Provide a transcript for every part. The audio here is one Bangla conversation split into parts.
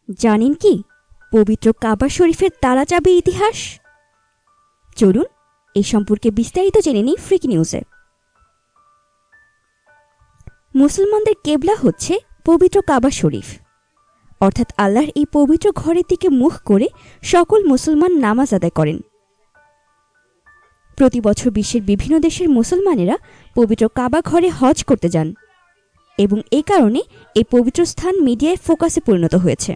জানেন কি পবিত্র কাবা শরীফের তালা চাবির ইতিহাস? চলুন এই সম্পর্কে বিস্তারিত জেনে নিই ফ্রিক নিউজে। মুসলমানদের কেবলা হচ্ছে পবিত্র কাবা শরীফ, অর্থাৎ আল্লাহর এই পবিত্র ঘরের দিকে মুখ করে সকল মুসলমান নামাজ আদায় করেন। প্রতি বছর বিশ্বের বিভিন্ন দেশের মুসলমানেরা পবিত্র কাবা ঘরে হজ করতে যান এবং এই কারণে এই পবিত্র স্থান মিডিয়ায় ফোকাসে পরিণত হয়েছে।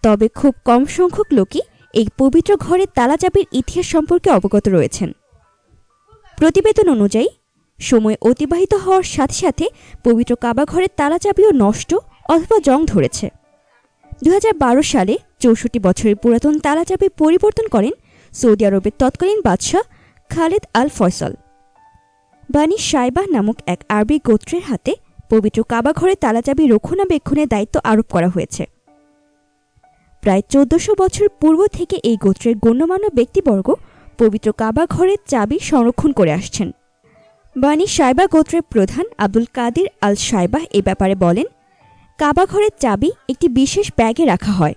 তবে খুব কম সংখ্যক লোকই এই পবিত্র ঘরের তালা চাবির ইতিহাস সম্পর্কে অবগত রয়েছেন। প্রতিবেদন অনুযায়ী সময় অতিবাহিত হওয়ার সাথে সাথে পবিত্র কাবা ঘরের তালা চাবিও নষ্ট অথবা জং ধরেছে। 2012 সালে 64 বছরের পুরাতন তালা চাবি পরিবর্তন করেন সৌদি আরবের তৎকালীন বাদশাহ খালিদ আল ফয়সাল। বানি সাইবাহ নামক এক আরবি গোত্রের হাতে পবিত্র কাবা ঘরের তালা চাবি রক্ষণাবেক্ষণের দায়িত্ব আরোপ করা হয়েছে। প্রায় 1400 বছর পূর্ব থেকে এই গোত্রের গণ্যমান্য ব্যক্তিবর্গ পবিত্র কাবা ঘরের চাবি সংরক্ষণ করে আসছেন। বানি সাইবাহ গোত্রের প্রধান আব্দুল কাদির আল সাইবাহ এ ব্যাপারে বলেন, কাবা ঘরের চাবি একটি বিশেষ ব্যাগে রাখা হয়।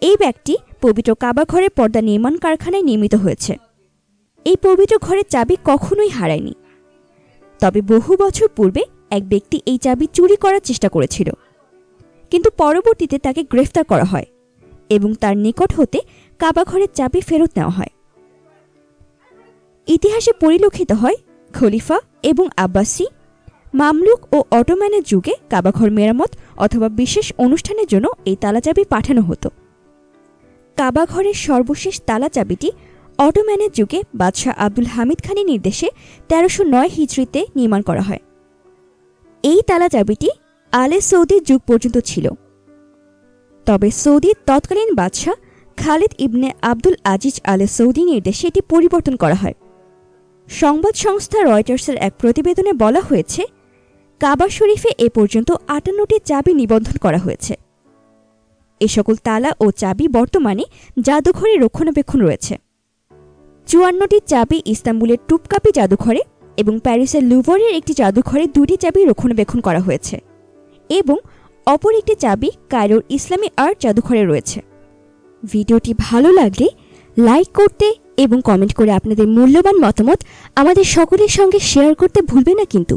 এই ব্যাগটি পবিত্র কাবা ঘরের পর্দা নির্মাণ কারখানায় নির্মিত হয়েছে। এই পবিত্র ঘরের চাবি কখনোই হারায়নি। তবে বহু বছর পূর্বে এক ব্যক্তি এই চাবি চুরি করার চেষ্টা করেছিল, কিন্তু পরবর্তীতে তাকে গ্রেফতার করা হয় এবং তার নিকট হতে কাবা ঘরের চাবি ফেরত নেওয়া হয়। ইতিহাসে পরিলক্ষিত হয় খলিফা এবং আব্বাসি, মামলুক ও অটোম্যানের যুগে কাবাঘর মেরামত অথবা বিশেষ অনুষ্ঠানের জন্য এই তালা চাবি পাঠানো হতো। কাবাঘরের সর্বশেষ তালা চাবিটি অটোম্যানের যুগে বাদশাহ আব্দুল হামিদ খানের নির্দেশে 1309 হিজরিতে নির্মাণ করা হয়। এই তালা চাবিটি আলে সৌদির যুগ পর্যন্ত ছিল। তবে সৌদির তৎকালীন বাদশাহ খালিদ ইবনে আব্দুল আজিজ আলে সৌদি নির্দেশে এটি পরিবর্তন করা হয়। সংবাদ সংস্থা রয়টার্সের এক প্রতিবেদনে বলা হয়েছে, কাবা শরীফে এ পর্যন্ত 58টি চাবি নিবন্ধন করা হয়েছে। এ সকল তালা ও চাবি বর্তমানে জাদুঘরে রক্ষণাবেক্ষণ রয়েছে। 54টি চাবি ইস্তাম্বুলের টুপকাপি জাদুঘরে এবং প্যারিসের লুভরের একটি জাদুঘরে 2টি চাবি রক্ষণাবেক্ষণ করা হয়েছে এবং অপর একটি চাবি কায়রোর ইসলামী আর্ট জাদুঘরে রয়েছে। ভিডিওটি ভালো লাগলে লাইক করতে এবং কমেন্ট করে আপনাদের মূল্যবান মতামত আমাদের সকলের সঙ্গে শেয়ার করতে ভুলবেন না কিন্তু।